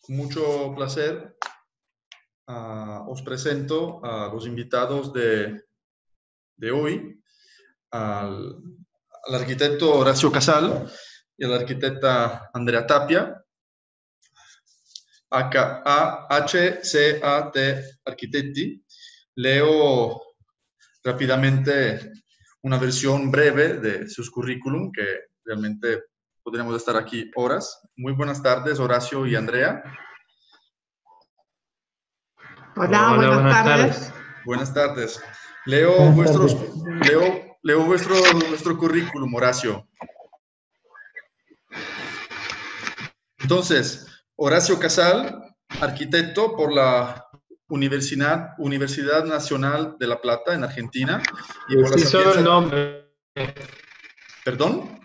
Con mucho placer os presento a los invitados de hoy, al arquitecto Horacio Casal y a la arquitecta Andrea Tapia, HCAT Architetti. Leo rápidamente una versión breve de sus currículum, que realmente podríamos estar aquí horas. Muy buenas tardes, Horacio y Andrea. Hola, buenas tardes. Buenas tardes. Leo vuestro currículum, Horacio. Entonces, Horacio Casal, arquitecto por la Universidad Nacional de La Plata, en Argentina. Y por sí, solo el nombre. ¿Perdón?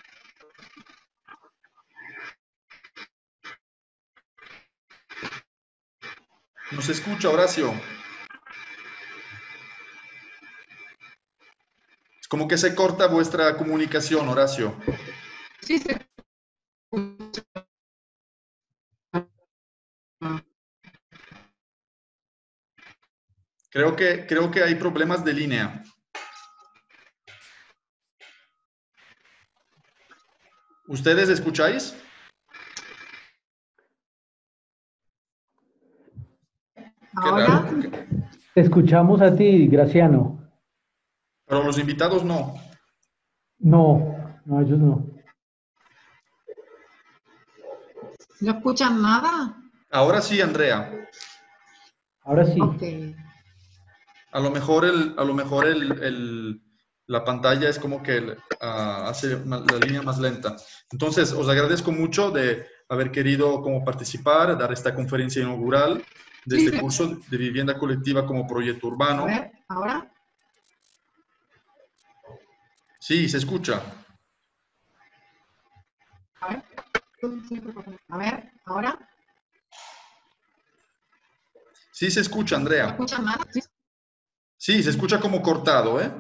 ¿No se escucha, Horacio? Es como que se corta vuestra comunicación, Horacio. Sí, se Creo que hay problemas de línea. ¿Ustedes escucháis? Qué raro. Te escuchamos a ti, Graciano. Pero los invitados no. No, ellos no. ¿No escuchan nada? Ahora sí, Andrea. Ahora sí. Okay. A lo mejor la pantalla es como que hace la línea más lenta. Entonces, os agradezco mucho de haber querido como participar, dar esta conferencia inaugural de este curso de vivienda colectiva como proyecto urbano. A ver, ¿ahora? Sí, se escucha. A ver, ¿ahora? Sí, se escucha, Andrea. ¿No escuchan nada? Sí, se escucha como cortado, ¿eh?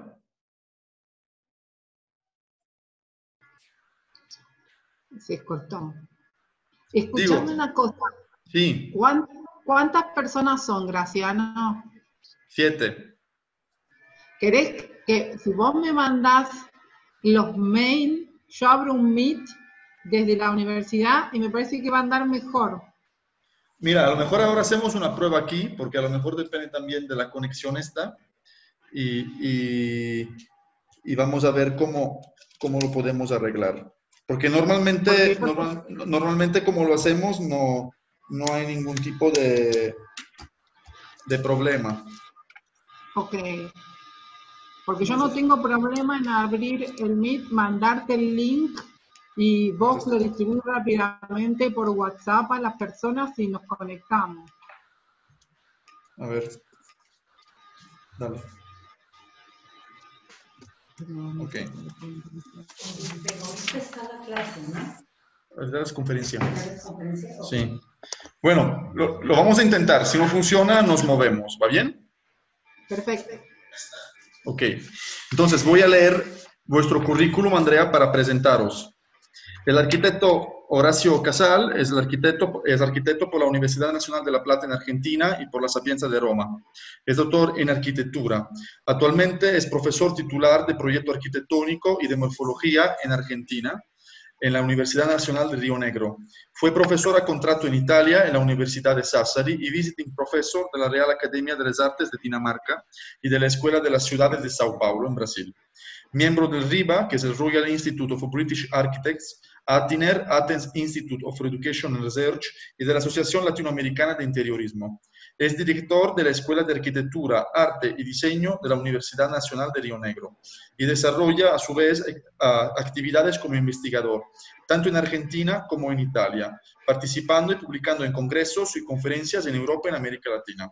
Se cortó. Escuchame una cosa. Sí. ¿Cuántas personas son, Graciano? 7. ¿Querés que si vos me mandás los mails, yo abro un Meet desde la universidad y me parece que va a andar mejor? Mira, a lo mejor ahora hacemos una prueba aquí, porque a lo mejor depende también de la conexión esta, y vamos a ver cómo lo podemos arreglar. Porque normalmente como lo hacemos no hay ningún tipo de problema. Ok. Porque yo no tengo problema en abrir el Meet, mandarte el link y vos lo distribuís rápidamente por WhatsApp a las personas y nos conectamos. A ver. Dale. Ok. Está la clase, ¿no? Es de las conferencias. Sí. Bueno, lo vamos a intentar. Si no funciona, nos movemos. ¿Va bien? Perfecto. Ok. Entonces, voy a leer vuestro currículum, Andrea, para presentaros. El arquitecto Horacio Casal es arquitecto por la Universidad Nacional de La Plata en Argentina y por la Sapienza de Roma. Es doctor en arquitectura. Actualmente es profesor titular de proyecto arquitectónico y de morfología en Argentina, en la Universidad Nacional de Río Negro. Fue profesor a contrato en Italia, en la Universidad de Sassari, y visiting professor de la Real Academia de las Artes de Dinamarca y de la Escuela de las Ciudades de Sao Paulo, en Brasil. Miembro del RIBA, que es el Royal Institute of British Architects, ATINER, Athens Institute of Education and Research, y de la Asociación Latinoamericana de Interiorismo. Es director de la Escuela de Arquitectura, Arte y Diseño de la Universidad Nacional de Río Negro y desarrolla a su vez actividades como investigador, tanto en Argentina como en Italia, participando y publicando en congresos y conferencias en Europa y en América Latina.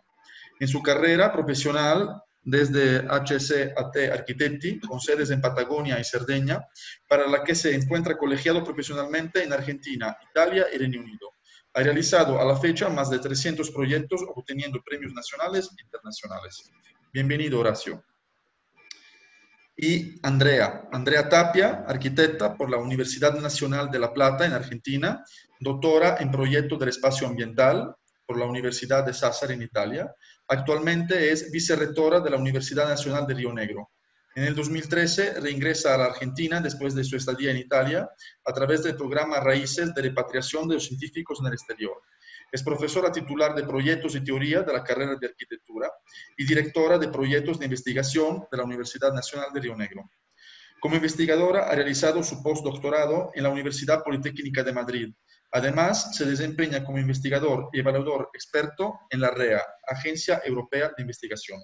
En su carrera profesional, desde HCAT Architetti, con sedes en Patagonia y Cerdeña, para la que se encuentra colegiado profesionalmente en Argentina, Italia y Reino Unido. Ha realizado a la fecha más de 300 proyectos, obteniendo premios nacionales e internacionales. Bienvenido, Horacio. Y Andrea Tapia, arquitecta por la Universidad Nacional de La Plata en Argentina, doctora en proyecto del espacio ambiental, por la Universidad de Sassari en Italia. Actualmente es vicerrectora de la Universidad Nacional de Río Negro. En el 2013 reingresa a la Argentina después de su estadía en Italia a través del programa Raíces de repatriación de los científicos en el exterior. Es profesora titular de Proyectos y Teoría de la carrera de Arquitectura y directora de Proyectos de Investigación de la Universidad Nacional de Río Negro. Como investigadora ha realizado su postdoctorado en la Universidad Politécnica de Madrid. Además, se desempeña como investigador y evaluador experto en la REA, Agencia Europea de Investigación.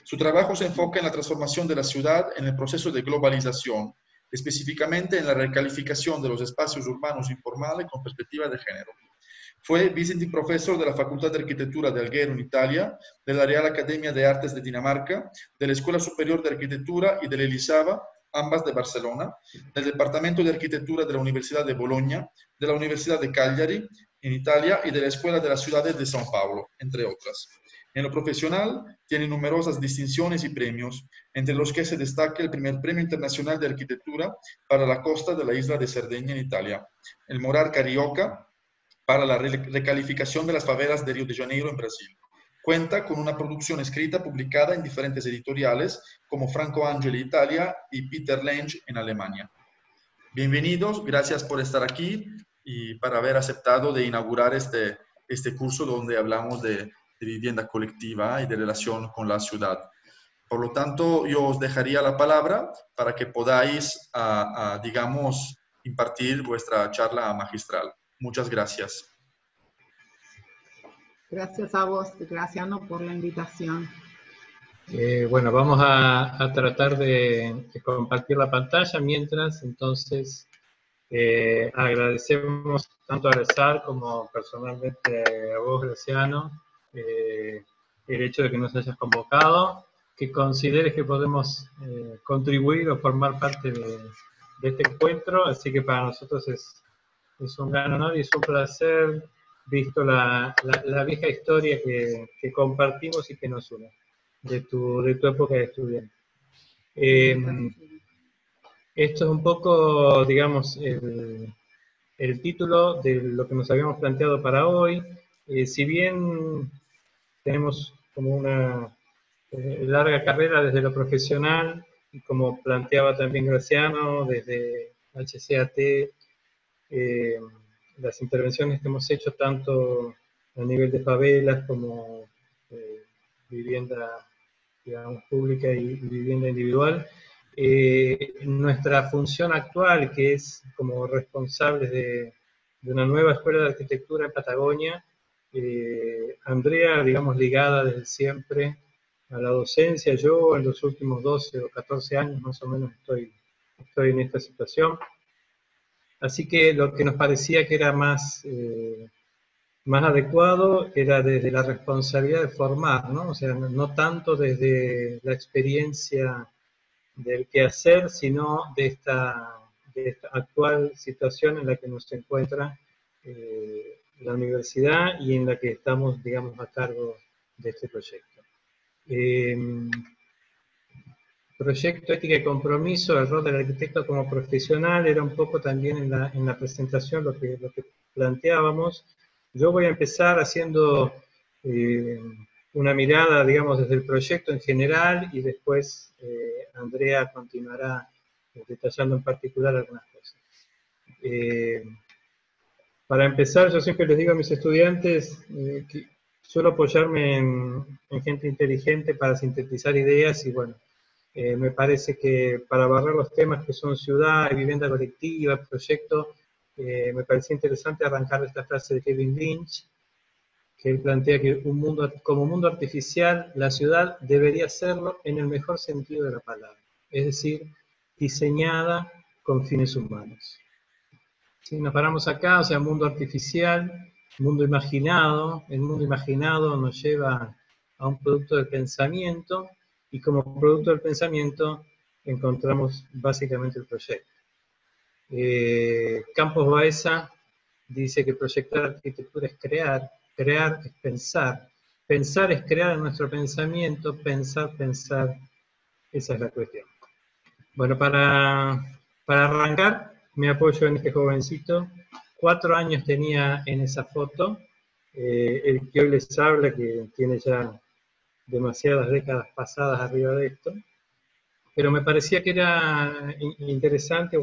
Su trabajo se enfoca en la transformación de la ciudad en el proceso de globalización, específicamente en la recalificación de los espacios urbanos informales con perspectiva de género. Fue visiting professor de la Facultad de Arquitectura de Alghero en Italia, de la Real Academia de Artes de Dinamarca, de la Escuela Superior de Arquitectura y de la Elisava, ambas de Barcelona, del Departamento de Arquitectura de la Universidad de Bologna, de la Universidad de Cagliari en Italia y de la Escuela de las Ciudades de São Paulo, entre otras. En lo profesional, tiene numerosas distinciones y premios, entre los que se destaca el primer Premio Internacional de Arquitectura para la costa de la isla de Cerdeña en Italia, el Morar Carioca para la recalificación de las favelas de Río de Janeiro en Brasil. Cuenta con una producción escrita publicada en diferentes editoriales como Franco Angeli Italia y Peter Lenge en Alemania. Bienvenidos, gracias por estar aquí y para haber aceptado de inaugurar este curso donde hablamos de vivienda colectiva y de relación con la ciudad. Por lo tanto, yo os dejaría la palabra para que podáis, digamos, impartir vuestra charla magistral. Muchas gracias. Gracias a vos, Graciano, por la invitación. Bueno, vamos a tratar de compartir la pantalla mientras, entonces, agradecemos tanto a Rezar como personalmente a vos, Graciano, el hecho de que nos hayas convocado, que consideres que podemos contribuir o formar parte de este encuentro, así que para nosotros es un gran honor y es un placer, visto la vieja historia que compartimos y que nos une, de tu época de estudiante. Esto es un poco, digamos, el título de lo que nos habíamos planteado para hoy. Si bien tenemos como una larga carrera desde lo profesional, y como planteaba también Graciano, desde HCAT, las intervenciones que hemos hecho tanto a nivel de favelas como vivienda, digamos, pública y vivienda individual, nuestra función actual, que es como responsables de una nueva escuela de arquitectura en Patagonia, Andrea, digamos, ligada desde siempre a la docencia. Yo en los últimos 12 o 14 años más o menos estoy en esta situación. Así que lo que nos parecía que era más adecuado era desde la responsabilidad de formar, ¿no? O sea, no tanto desde la experiencia del quehacer, sino de esta actual situación en la que nos encuentra la universidad y en la que estamos, digamos, a cargo de este proyecto. Proyecto Ética y Compromiso, el rol del arquitecto como profesional, era un poco también en la presentación lo que planteábamos. Yo voy a empezar haciendo una mirada, digamos, desde el proyecto en general y después Andrea continuará detallando en particular algunas cosas. Para empezar, yo siempre les digo a mis estudiantes que suelo apoyarme en gente inteligente para sintetizar ideas y bueno, me parece que para barrer los temas que son ciudad, vivienda colectiva, proyecto, me parecía interesante arrancar esta frase de Kevin Lynch, que él plantea que como mundo artificial, la ciudad debería serlo en el mejor sentido de la palabra, es decir, diseñada con fines humanos. Si nos paramos acá, o sea, mundo artificial, mundo imaginado, el mundo imaginado nos lleva a un producto del pensamiento, y como producto del pensamiento encontramos básicamente el proyecto. Campos Baeza dice que proyectar arquitectura es crear, crear es pensar es crear en nuestro pensamiento, pensar, esa es la cuestión. Bueno, para arrancar me apoyo en este jovencito, 4 años tenía en esa foto, el que hoy les habla, que tiene ya demasiadas décadas pasadas arriba de esto, pero me parecía que era interesante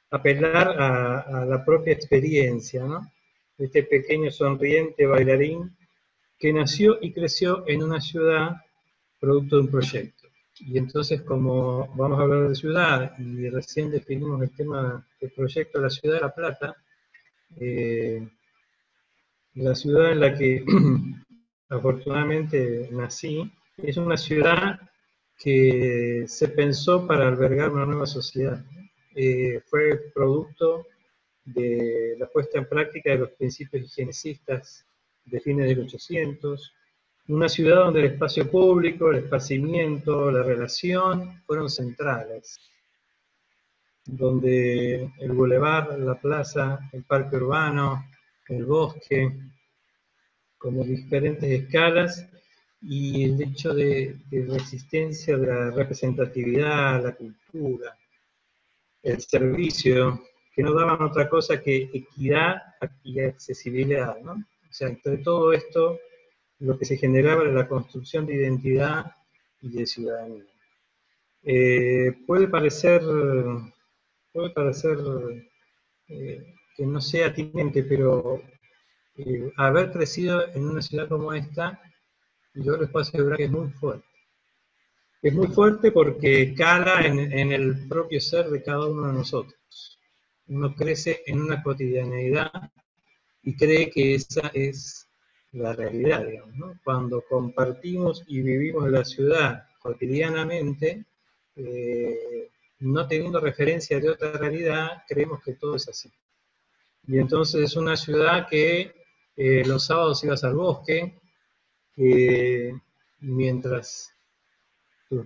apelar a la propia experiencia, ¿no? Este pequeño sonriente bailarín que nació y creció en una ciudad producto de un proyecto. Y entonces, como vamos a hablar de ciudad y recién definimos el tema del proyecto de la ciudad de La Plata, la ciudad en la que afortunadamente nací, es una ciudad que se pensó para albergar una nueva sociedad. Fue producto de la puesta en práctica de los principios higienecistas de fines del 800, una ciudad donde el espacio público, el esparcimiento, la relación fueron centrales, donde el bulevar, la plaza, el parque urbano, el bosque, como diferentes escalas, y el hecho de la existencia de la representatividad, la cultura, el servicio, que no daban otra cosa que equidad y accesibilidad, ¿no? O sea, entre todo esto, lo que se generaba era la construcción de identidad y de ciudadanía. Puede parecer que no sea atinente, pero haber crecido en una ciudad como esta, yo les puedo asegurar que es muy fuerte. Es muy fuerte porque cala en el propio ser de cada uno de nosotros. Uno crece en una cotidianeidad y cree que esa es la realidad, digamos, ¿no? Cuando compartimos y vivimos la ciudad cotidianamente, no teniendo referencia de otra realidad, creemos que todo es así. Y entonces es una ciudad que los sábados ibas al bosque, mientras tus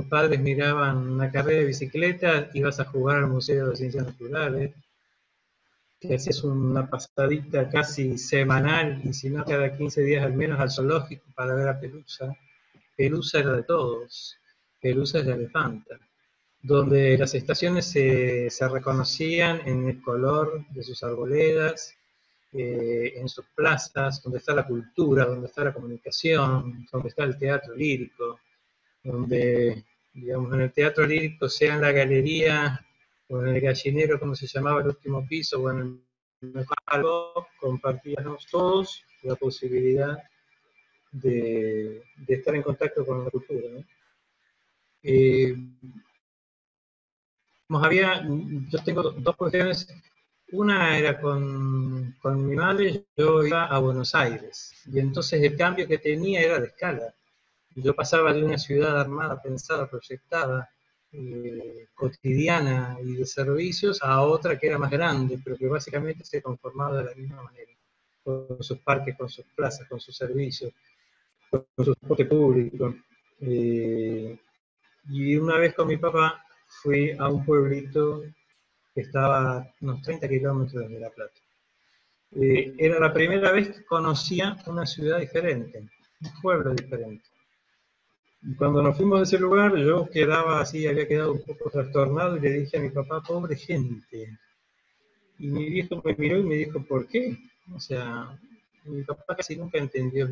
padres miraban una carrera de bicicleta, ibas a jugar al Museo de Ciencias Naturales, que hacías una pasadita casi semanal, y si no cada 15 días al menos al zoológico para ver a Pelusa. Pelusa era de todos, Pelusa es la elefanta, donde las estaciones se reconocían en el color de sus arboledas, en sus plazas, donde está la cultura, donde está la comunicación, donde está el teatro lírico, donde, digamos, en el teatro lírico, sea en la galería o en el gallinero, como se llamaba el último piso, o en el algo, compartíamos todos la posibilidad de estar en contacto con la cultura, ¿no? Yo tengo dos cuestiones. Una era con mi madre, yo iba a Buenos Aires, y entonces el cambio que tenía era de escala. Yo pasaba de una ciudad armada, pensada, proyectada, cotidiana y de servicios, a otra que era más grande, pero que básicamente se conformaba de la misma manera, con sus parques, con sus plazas, con sus servicios, con su transporte público. Y una vez con mi papá fui a un pueblito que estaba a unos 30 kilómetros de La Plata. Era la primera vez que conocía una ciudad diferente, un pueblo diferente. Y cuando nos fuimos de ese lugar, yo quedaba así, había quedado un poco trastornado, y le dije a mi papá, pobre gente. Y mi viejo me miró y me dijo, ¿por qué? O sea, mi papá casi nunca entendió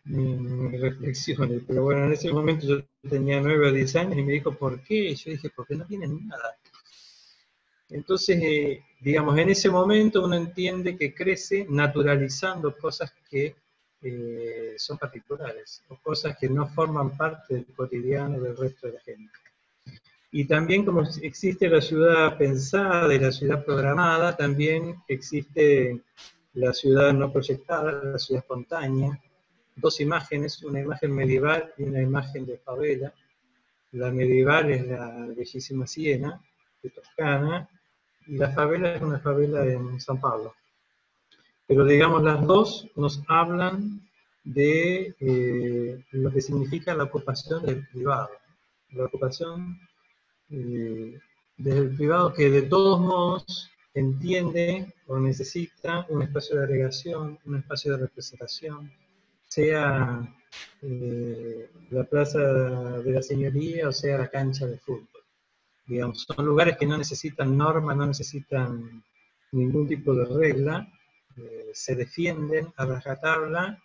mis reflexiones, pero bueno, en ese momento yo tenía 9 o 10 años y me dijo, ¿por qué? Y yo dije, porque no tienen nada. Entonces, digamos, en ese momento uno entiende que crece naturalizando cosas que son particulares, o cosas que no forman parte del cotidiano del resto de la gente. Y también, como existe la ciudad pensada y la ciudad programada, también existe la ciudad no proyectada, la ciudad espontánea. Dos imágenes, una imagen medieval y una imagen de favela. La medieval es la bellísima Siena, de Toscana, y la favela es una favela en San Pablo. Pero digamos, las dos nos hablan de lo que significa la ocupación del privado. La ocupación desde el privado, que de todos modos entiende o necesita un espacio de agregación, un espacio de representación, sea la plaza de la señoría o sea la cancha de fútbol. Digamos, son lugares que no necesitan norma, no necesitan ningún tipo de regla, se defienden a rajatabla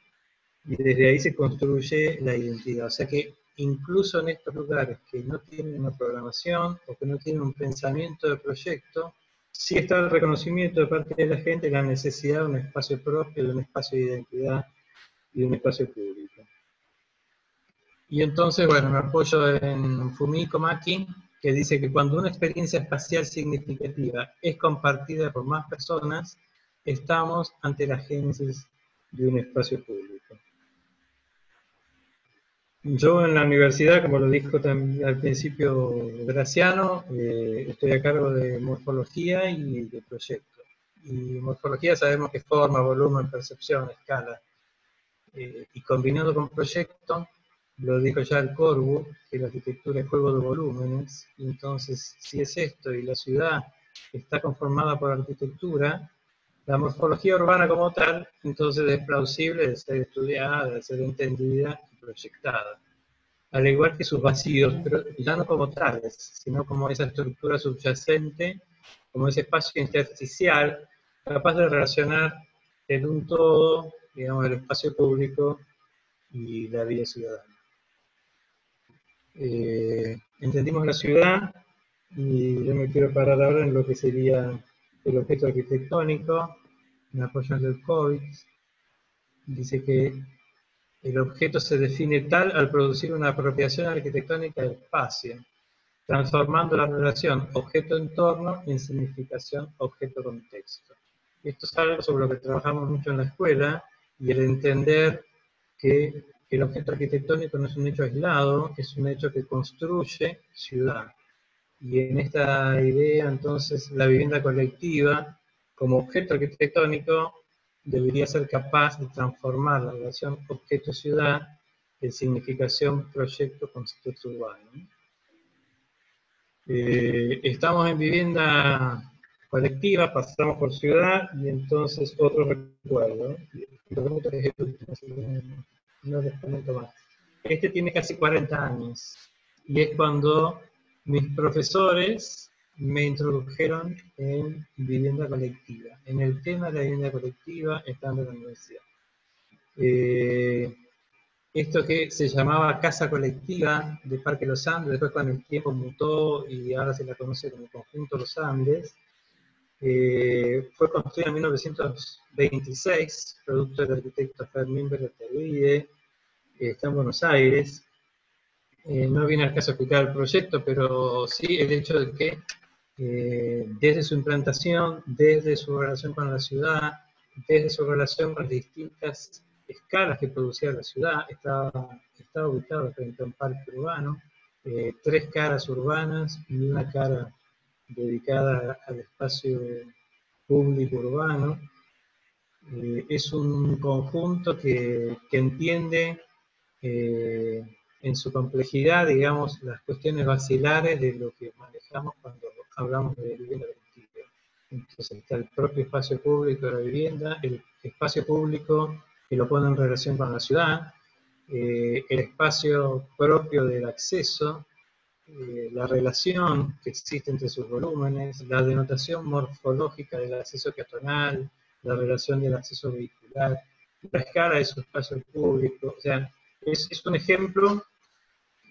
y desde ahí se construye la identidad. O sea que incluso en estos lugares que no tienen una programación o que no tienen un pensamiento de proyecto, sí está el reconocimiento de parte de la gente de la necesidad de un espacio propio, de un espacio de identidad y de un espacio público. Y entonces, bueno, me apoyo en Fumiko Maki, que dice que cuando una experiencia espacial significativa es compartida por más personas, estamos ante la génesis de un espacio público. Yo en la universidad, como lo dijo también al principio Graciano, estoy a cargo de morfología y de proyecto. Y morfología sabemos que es forma, volumen, percepción, escala. Y combinado con proyecto, lo dijo ya el Corbu, que la arquitectura es juego de volúmenes. Y entonces, si es esto y la ciudad está conformada por arquitectura, la morfología urbana como tal, entonces es plausible de ser estudiada, de ser entendida y proyectada. Al igual que sus vacíos, pero ya no como tales, sino como esa estructura subyacente, como ese espacio intersticial, capaz de relacionar en un todo, digamos, el espacio público y la vida ciudadana. Entendimos la ciudad, y yo me quiero parar ahora en lo que sería el objeto arquitectónico, en apoyo del COVID. Dice que el objeto se define tal al producir una apropiación arquitectónica del espacio, transformando la relación objeto-entorno en significación objeto-contexto. Esto es algo sobre lo que trabajamos mucho en la escuela, y el entender que el objeto arquitectónico no es un hecho aislado, es un hecho que construye ciudad. Y en esta idea, entonces, la vivienda colectiva, como objeto arquitectónico, debería ser capaz de transformar la relación objeto-ciudad en significación proyecto-contexto urbano. Estamos en vivienda colectiva, pasamos por ciudad, y entonces otro recuerdo. No les comento más. Este tiene casi 40 años, y es cuando mis profesores me introdujeron en vivienda colectiva, en el tema de la vivienda colectiva estando en la universidad. Esto que se llamaba Casa Colectiva de Parque Los Andes, después con el tiempo mutó y ahora se la conoce como Conjunto Los Andes, fue construida en 1926, producto del arquitecto Fermín Berteruide, está en Buenos Aires. No viene al caso explicar el proyecto, pero sí el hecho de que desde su implantación, desde su relación con la ciudad, desde su relación con las distintas escalas que producía la ciudad, estaba ubicado frente a un parque urbano, 3 caras urbanas y una cara dedicada al espacio público urbano. Es un conjunto que entiende en su complejidad, digamos, las cuestiones basilares de lo que manejamos cuando hablamos de vivienda colectiva. Entonces está el propio espacio público de la vivienda, el espacio público que lo pone en relación con la ciudad, el espacio propio del acceso, la relación que existe entre sus volúmenes, la denotación morfológica del acceso peatonal, la relación del acceso vehicular, la escala de su espacio público. O sea, es un ejemplo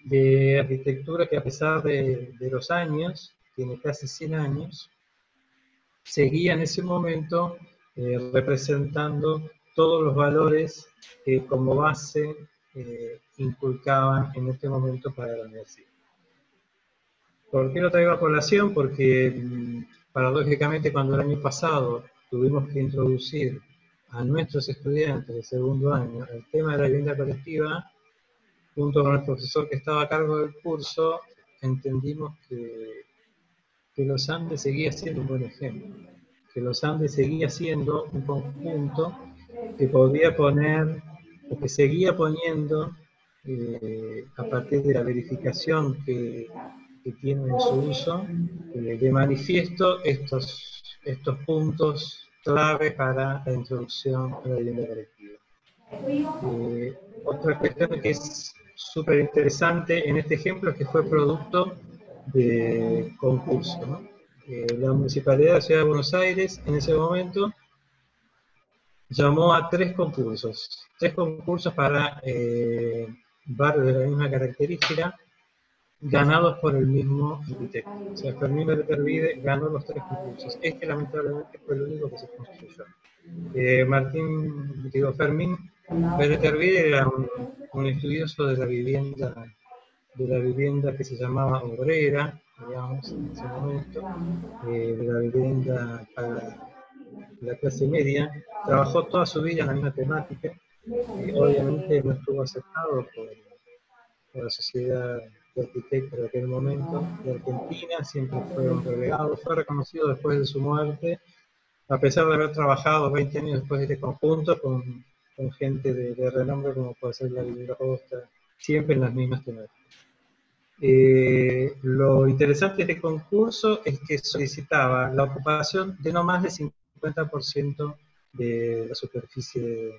de arquitectura que, a pesar de los años, tiene casi 100 años, seguía en ese momento representando todos los valores que como base inculcaban en este momento para la universidad. ¿Por qué lo traigo a colación? Porque paradójicamente, cuando el año pasado tuvimos que introducir a nuestros estudiantes de segundo año el tema de la vivienda colectiva, junto con el profesor que estaba a cargo del curso, entendimos que Los Andes seguía siendo un buen ejemplo, que Los Andes seguía siendo un conjunto que podía poner, o que seguía poniendo, a partir de la verificación que tiene en su uso, de manifiesto estos puntos clave para la introducción a la vivienda colectiva. Otra cuestión que es súper interesante en este ejemplo es que fue producto de concurso, ¿no? La Municipalidad de la Ciudad de Buenos Aires en ese momento llamó a tres concursos para barrios de la misma característica, ganados por el mismo arquitecto. O sea, Fermín Beretervide ganó los tres concursos. Este lamentablemente fue el único que se construyó. Fermín Beretervide era un estudioso de la vivienda que se llamaba obrera, digamos, en ese momento, de la vivienda para la clase media. Trabajó toda su vida en la misma temática. Obviamente no estuvo aceptado por la sociedad de arquitectos de aquel momento de Argentina, siempre fue un relegado, fue reconocido después de su muerte, a pesar de haber trabajado 20 años después de este conjunto con gente de renombre como puede ser la Costa, siempre en las mismas temáticas. Lo interesante de este concurso es que solicitaba la ocupación de no más del 50% de la superficie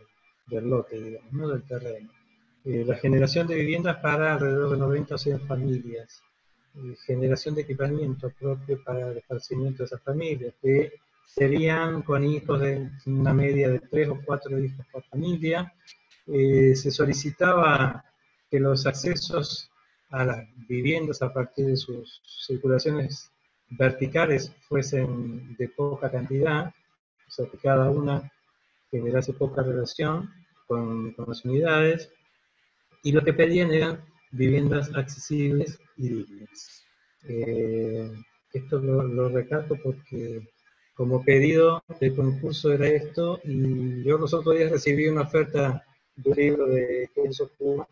del lote, digamos, ¿no? Del terreno. La generación de viviendas para alrededor de 90 o 100 familias. Generación de equipamiento propio para el esparcimiento de esas familias, que serían con hijos de una media de 3 o 4 hijos por familia. Se solicitaba que los accesos a las viviendas a partir de sus circulaciones verticales fuesen de poca cantidad, o sea que cada una generase poca relación con las unidades, y lo que pedían eran viviendas accesibles y dignas. Esto lo recalco porque como pedido del concurso era esto, y yo los otros días recibí una oferta de un libro de Kenzo Fu,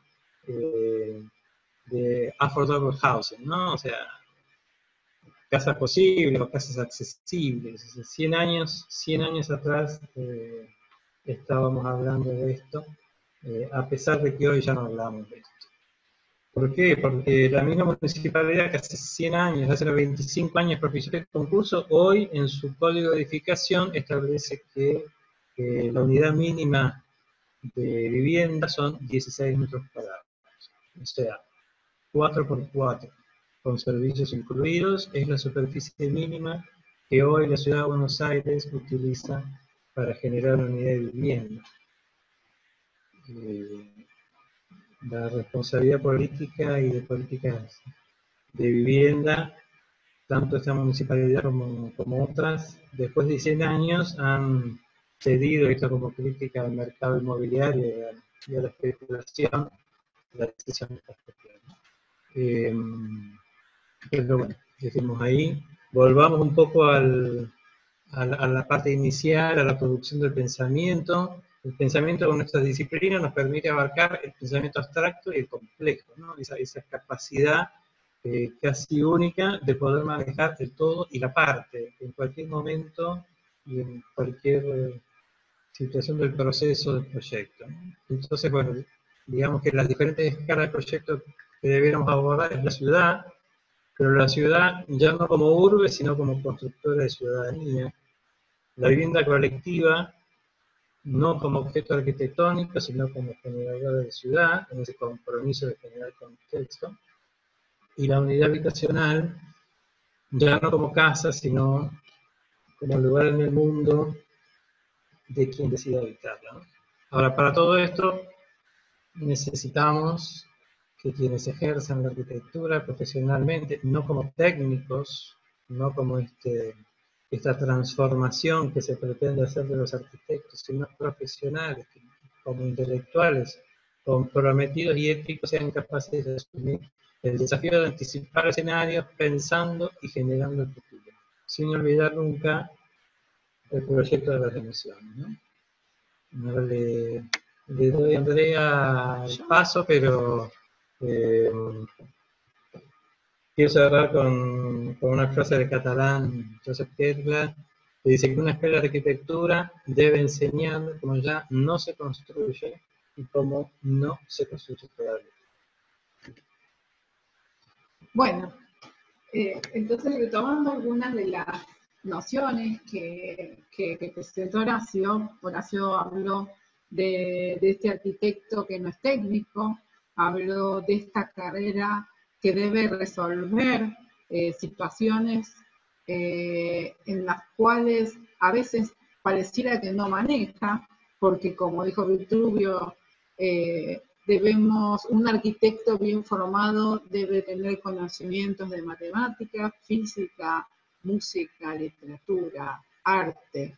de Affordable Housing, ¿no? O sea, casas posibles o casas accesibles. 100 años atrás estábamos hablando de esto, a pesar de que hoy ya no hablamos de esto. ¿Por qué? Porque la misma municipalidad que hace 100 años, hace 25 años propició el concurso, hoy en su código de edificación establece que la unidad mínima de vivienda son 16 metros cuadrados. O sea, 4 por 4, con servicios incluidos, es la superficie mínima que hoy la Ciudad de Buenos Aires utiliza para generar una unidad de vivienda. La responsabilidad política y de políticas de vivienda, tanto esta municipalidad como otras, después de 100 años han cedido, esto como crítica al mercado inmobiliario y a la especulación, la decisión de esta cuestión. Pero bueno, decimos ahí, volvamos un poco a la parte inicial, a la producción del pensamiento. El pensamiento con nuestras disciplinas nos permite abarcar el pensamiento abstracto y el complejo, ¿no? Esa capacidad casi única de poder manejar el todo y la parte, en cualquier momento y en cualquier situación del proceso del proyecto, ¿no? Entonces, bueno, digamos que las diferentes escalas del proyecto que debiéramos abordar es la ciudad, pero la ciudad ya no como urbe, sino como constructora de ciudadanía. La vivienda colectiva, no como objeto arquitectónico, sino como generadora de ciudad, en ese compromiso de generar contexto. Y la unidad habitacional, ya no como casa, sino como lugar en el mundo de quien decida habitarla, ¿no? Ahora, para todo esto, necesitamos que quienes ejerzan la arquitectura profesionalmente, no como técnicos, no como esta transformación que se pretende hacer de los arquitectos, sino profesionales, como intelectuales, comprometidos y éticos, sean capaces de asumir el desafío de anticipar escenarios pensando y generando el futuro, sin olvidar nunca el proyecto de las emociones, ¿no? Ahora le doy a Andrea el paso, pero quiero cerrar con una frase del catalán Josep Ketgler, que dice que una escuela de arquitectura debe enseñar cómo ya no se construye y cómo no se construye todavía. Bueno, entonces retomando algunas de las nociones que presentó Horacio. Horacio habló de este arquitecto que no es técnico, habló de esta carrera que debe resolver situaciones en las cuales a veces pareciera que no maneja, porque como dijo Vitruvio, un arquitecto bien formado debe tener conocimientos de matemática, física, música, literatura, arte,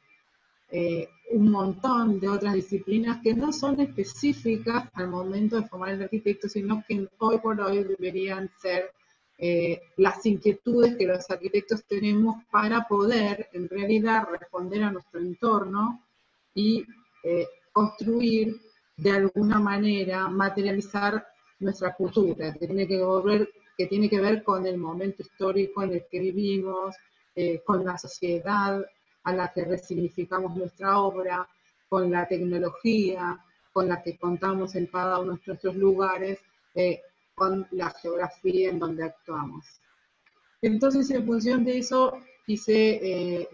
un montón de otras disciplinas que no son específicas al momento de formar el arquitecto, sino que hoy por hoy deberían ser las inquietudes que los arquitectos tenemos para poder en realidad responder a nuestro entorno y construir de alguna manera, materializar nuestra cultura, que tiene que ver con el momento histórico en el que vivimos, con la sociedad a la que resignificamos nuestra obra, con la tecnología con la que contamos en cada uno de nuestros lugares, con la geografía en donde actuamos. Entonces, en función de eso, quise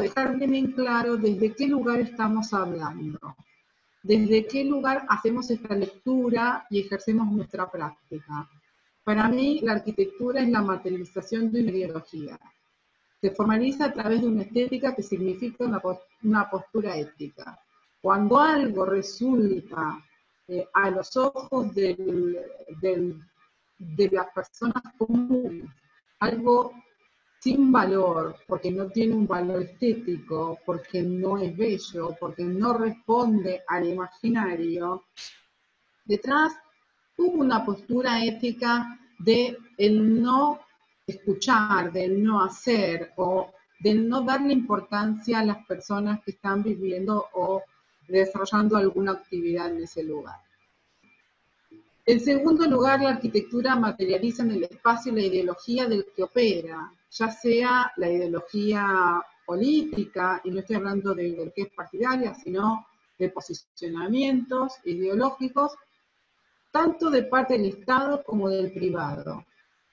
dejar bien en claro desde qué lugar estamos hablando, desde qué lugar hacemos esta lectura y ejercemos nuestra práctica. Para mí, la arquitectura es la materialización de una ideología. Se formaliza a través de una estética que significa una postura ética. Cuando algo resulta a los ojos de las personas comunes, algo sin valor, porque no tiene un valor estético, porque no es bello, porque no responde al imaginario, detrás hubo una postura ética de el no escuchar, del no hacer, o del no darle importancia a las personas que están viviendo o desarrollando alguna actividad en ese lugar. En segundo lugar, la arquitectura materializa en el espacio la ideología del que opera, ya sea la ideología política, y no estoy hablando de ideologías partidarias, sino de posicionamientos ideológicos, tanto de parte del Estado como del privado.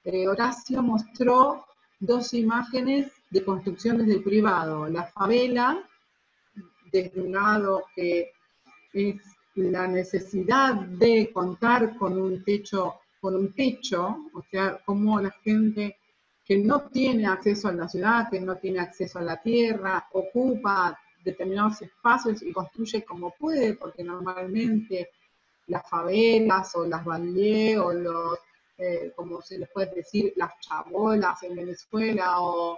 Horacio mostró dos imágenes de construcciones del privado. La favela, desde un lado que es la necesidad de contar con un techo, o sea, como la gente que no tiene acceso a la ciudad, que no tiene acceso a la tierra, ocupa determinados espacios y construye como puede, porque normalmente las favelas o las banlieues o los, como se les puede decir, las chabolas en Venezuela o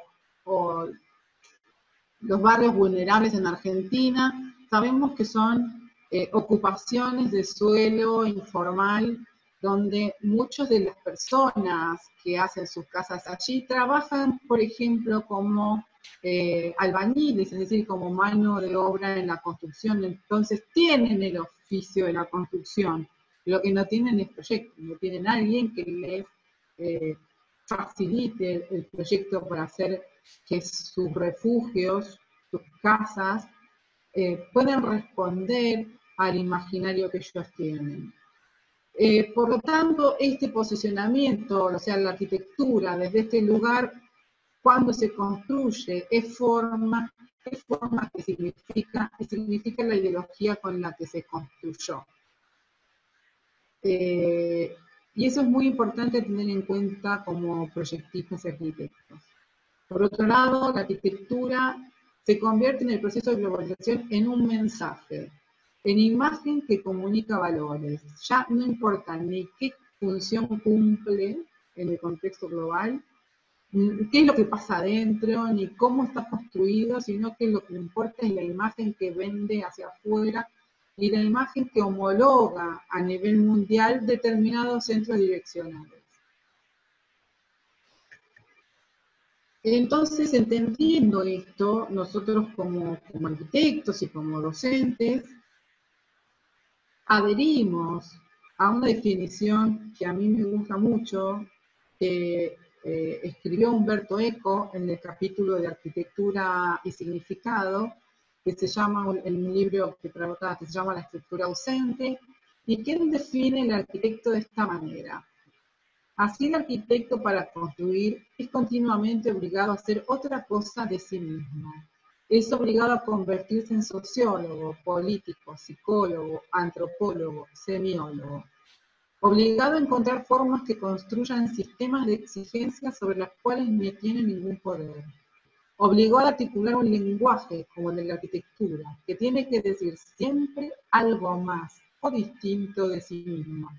los barrios vulnerables en Argentina, sabemos que son ocupaciones de suelo informal donde muchas de las personas que hacen sus casas allí trabajan, por ejemplo, como albañiles, es decir, como mano de obra en la construcción. Entonces tienen el oficio de la construcción, lo que no tienen es proyecto, no tienen alguien que les facilite el proyecto para hacer que sus refugios, sus casas, puedan responder al imaginario que ellos tienen. Por lo tanto, este posicionamiento, o sea, la arquitectura desde este lugar, cuando se construye, es forma que significa la ideología con la que se construyó. Y eso es muy importante tener en cuenta como proyectistas y arquitectos. Por otro lado, la arquitectura se convierte en el proceso de globalización en un mensaje, en imagen que comunica valores. Ya no importa ni qué función cumple en el contexto global, qué es lo que pasa adentro, ni cómo está construido, sino que lo que importa es la imagen que vende hacia afuera y la imagen que homologa a nivel mundial determinados centros direccionales. Entonces, entendiendo esto, nosotros como arquitectos y como docentes, adherimos a una definición que a mí me gusta mucho, que escribió Umberto Eco en el capítulo de Arquitectura y Significado, que se llama, en un libro que trabaja, que se llama La estructura ausente, y que él define el arquitecto de esta manera. Así el arquitecto para construir es continuamente obligado a hacer otra cosa de sí mismo. Es obligado a convertirse en sociólogo, político, psicólogo, antropólogo, semiólogo. Obligado a encontrar formas que construyan sistemas de exigencias sobre las cuales no tiene ningún poder. obligó a articular un lenguaje como el de la arquitectura, que tiene que decir siempre algo más o distinto de sí mismo.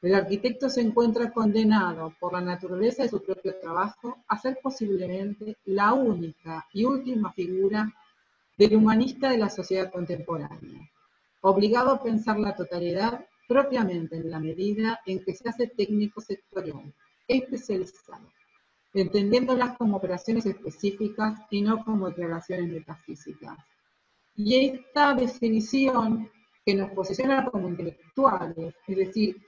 El arquitecto se encuentra condenado por la naturaleza de su propio trabajo a ser posiblemente la única y última figura del humanista de la sociedad contemporánea, obligado a pensar la totalidad propiamente en la medida en que se hace técnico sectorial, especializado, entendiéndolas como operaciones específicas y no como declaraciones metafísicas. Y esta definición que nos posiciona como intelectuales, es decir,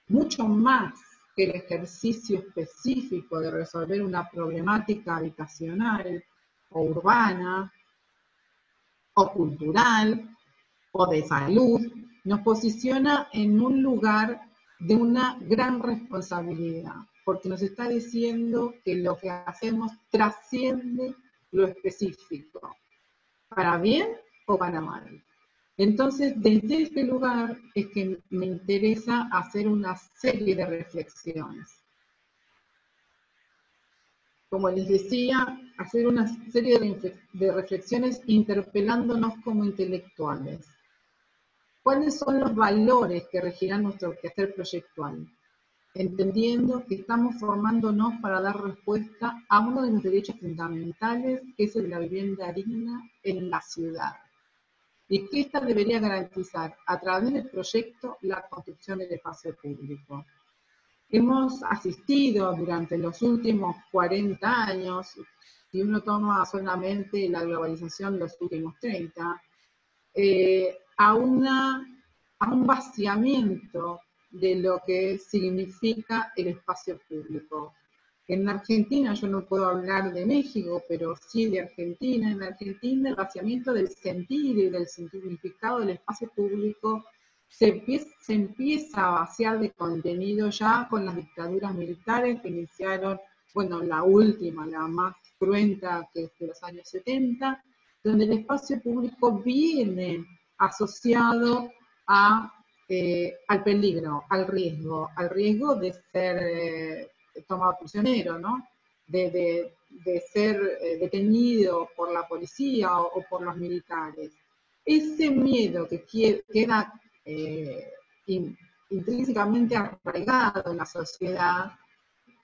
mucho más que el ejercicio específico de resolver una problemática habitacional o urbana o cultural o de salud, nos posiciona en un lugar de una gran responsabilidad, porque nos está diciendo que lo que hacemos trasciende lo específico, para bien o para mal. Entonces, desde este lugar es que me interesa hacer una serie de reflexiones. Como les decía, hacer una serie de reflexiones interpelándonos como intelectuales. ¿Cuáles son los valores que regirán nuestro quehacer proyectual? Entendiendo que estamos formándonos para dar respuesta a uno de los derechos fundamentales, que es el de la vivienda digna en la ciudad, y que ésta debería garantizar a través del proyecto la construcción del espacio público. Hemos asistido durante los últimos 40 años, si uno toma solamente la globalización de los últimos 30, a un vaciamiento de lo que significa el espacio público. En Argentina, yo no puedo hablar de México, pero sí de Argentina. En Argentina el vaciamiento del sentido y del significado del espacio público se empieza a vaciar de contenido ya con las dictaduras militares que iniciaron, bueno, la última, la más cruenta, que es de los años 70, donde el espacio público viene asociado al peligro, al riesgo de ser tomado prisionero, ¿no? De ser detenido por la policía o por los militares. Ese miedo que queda intrínsecamente arraigado en la sociedad,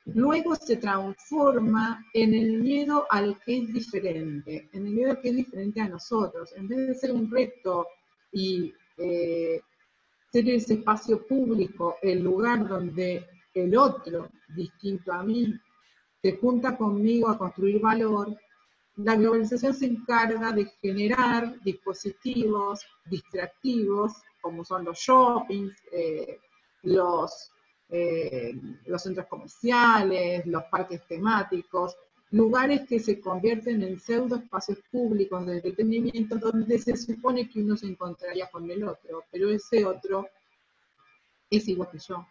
luego se transforma en el miedo al que es diferente, en el miedo al que es diferente a nosotros. En vez de ser un reto y ser ese espacio público, el lugar donde el otro, distinto a mí, se junta conmigo a construir valor, la globalización se encarga de generar dispositivos distractivos, como son los shoppings, los centros comerciales, los parques temáticos, lugares que se convierten en pseudo espacios públicos de entretenimiento donde se supone que uno se encontraría con el otro, pero ese otro es igual que yo.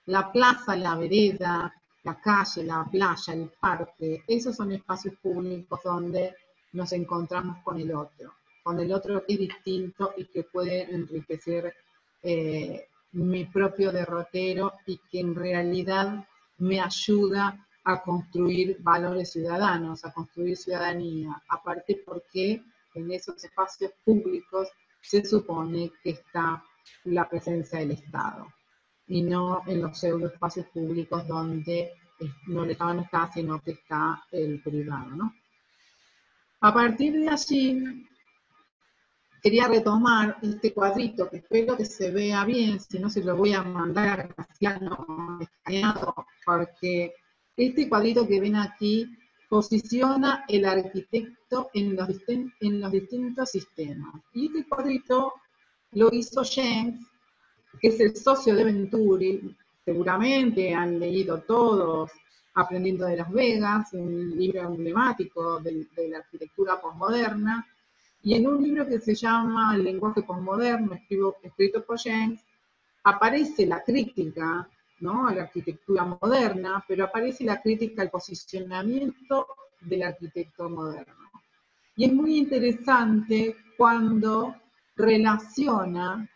La plaza, la vereda, la calle, la playa, el parque, esos son espacios públicos donde nos encontramos con el otro que es distinto y que puede enriquecer mi propio derrotero y que en realidad me ayuda a construir valores ciudadanos, a construir ciudadanía, aparte porque en esos espacios públicos se supone que está la presencia del Estado y no en los pseudoespacios públicos donde no el Estado no está, sino que está el privado, ¿no? A partir de allí, quería retomar este cuadrito, que espero que se vea bien, si no se lo voy a mandar a Graciano escaneado, porque este cuadrito que ven aquí posiciona el arquitecto en los distintos sistemas. Y este cuadrito lo hizo James, que es el socio de Venturi. Seguramente han leído todos Aprendiendo de Las Vegas, un libro emblemático de la arquitectura posmoderna, y en un libro que se llama El lenguaje posmoderno, escrito por James, aparece la crítica, ¿no?, a la arquitectura moderna, pero aparece la crítica al posicionamiento del arquitecto moderno. Y es muy interesante cuando relaciona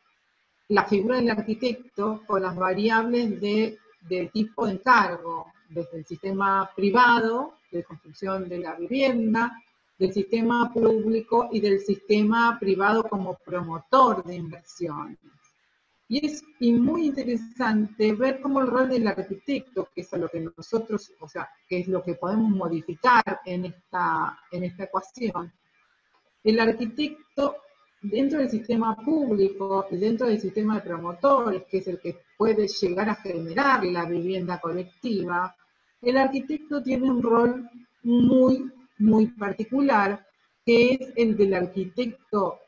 la figura del arquitecto con las variables de tipo de encargo, desde el sistema privado de construcción de la vivienda, del sistema público y del sistema privado como promotor de inversiones. Y es muy interesante ver cómo el rol del arquitecto, que es a lo que nosotros, o sea, que es lo que podemos modificar en esta ecuación, el arquitecto dentro del sistema público y dentro del sistema de promotores, que es el que puede llegar a generar la vivienda colectiva, el arquitecto tiene un rol muy particular, que es el del arquitecto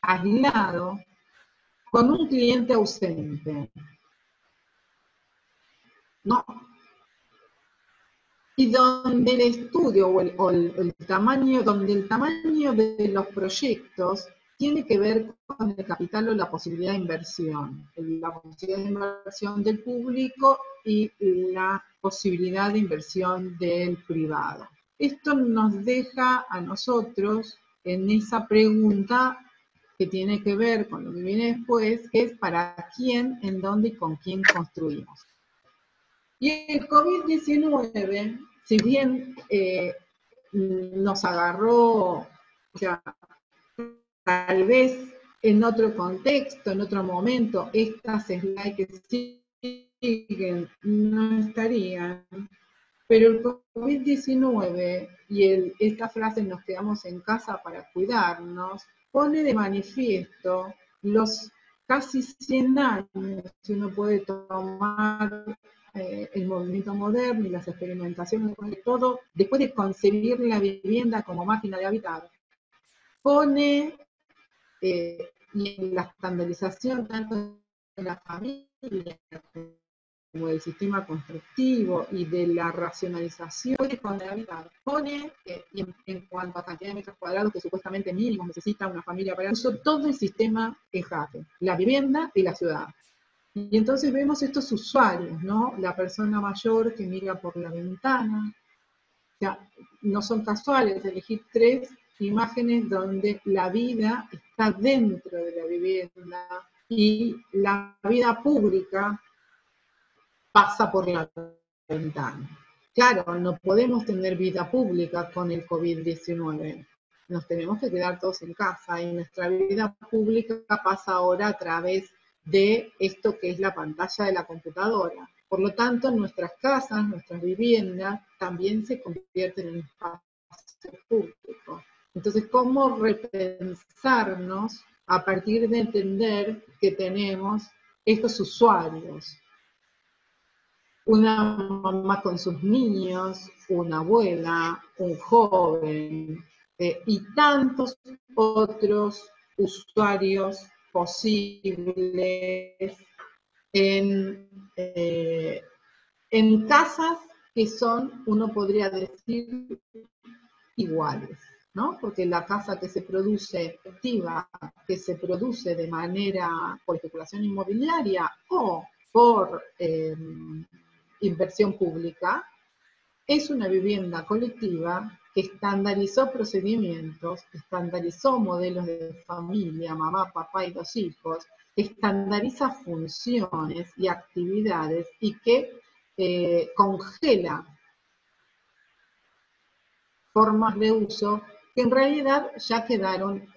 aislado, con un cliente ausente, ¿no? Y donde el estudio o el tamaño, donde el tamaño de los proyectos tiene que ver con el capital o la posibilidad de inversión, la posibilidad de inversión del público y la posibilidad de inversión del privado. Esto nos deja a nosotros en esa pregunta que tiene que ver con lo que viene después, que es para quién, en dónde y con quién construimos. Y el COVID-19, si bien nos agarró, o sea, tal vez en otro contexto, en otro momento, estas slides que siguen no estarían, pero el COVID-19 y esta frase "nos quedamos en casa para cuidarnos", pone de manifiesto los casi 100 años, si uno puede tomar el movimiento moderno y las experimentaciones, todo, después de concebir la vivienda como máquina de habitar, pone y en la estandarización tanto de la familia como del sistema constructivo y de la racionalización con la habitar, pone, y en cuanto a cantidad de metros cuadrados que supuestamente mínimo necesita una familia para eso, todo el sistema en jaque, la vivienda y la ciudad. Y entonces vemos estos usuarios, ¿no? La persona mayor que mira por la ventana. O sea, no son casuales elegir 3 imágenes donde la vida está dentro de la vivienda y la vida pública pasa por la ventana. Claro, no podemos tener vida pública con el COVID-19. Nos tenemos que quedar todos en casa y nuestra vida pública pasa ahora a través de esto que es la pantalla de la computadora. Por lo tanto, nuestras casas, nuestras viviendas, también se convierten en espacios públicos. Entonces, ¿cómo repensarnos a partir de entender que tenemos estos usuarios? Una mamá con sus niños, una abuela, un joven, y tantos otros usuarios posibles en casas que son, uno podría decir, iguales, ¿no? Porque la casa que se produce activa, que se produce de manera por especulación inmobiliaria o por inversión pública, es una vivienda colectiva que estandarizó procedimientos, estandarizó modelos de familia, mamá, papá y 2 hijos, estandariza funciones y actividades y que congela formas de uso que en realidad ya quedaron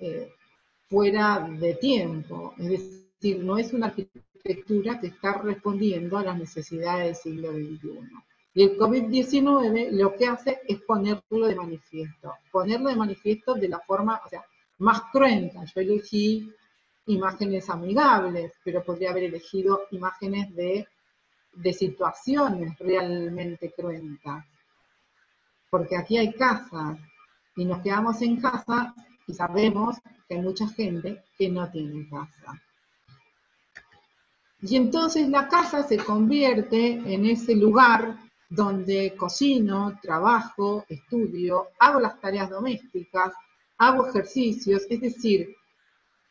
fuera de tiempo. Es decir, no es una arquitectura que está respondiendo a las necesidades del siglo XXI. Y el COVID-19 lo que hace es ponerlo de manifiesto de la forma, o sea, más cruenta. Yo elegí imágenes amigables, pero podría haber elegido imágenes de situaciones realmente cruentas. Porque aquí hay casas, y nos quedamos en casa, y sabemos que hay mucha gente que no tiene casa. Y entonces la casa se convierte en ese lugar donde cocino, trabajo, estudio, hago las tareas domésticas, hago ejercicios, es decir,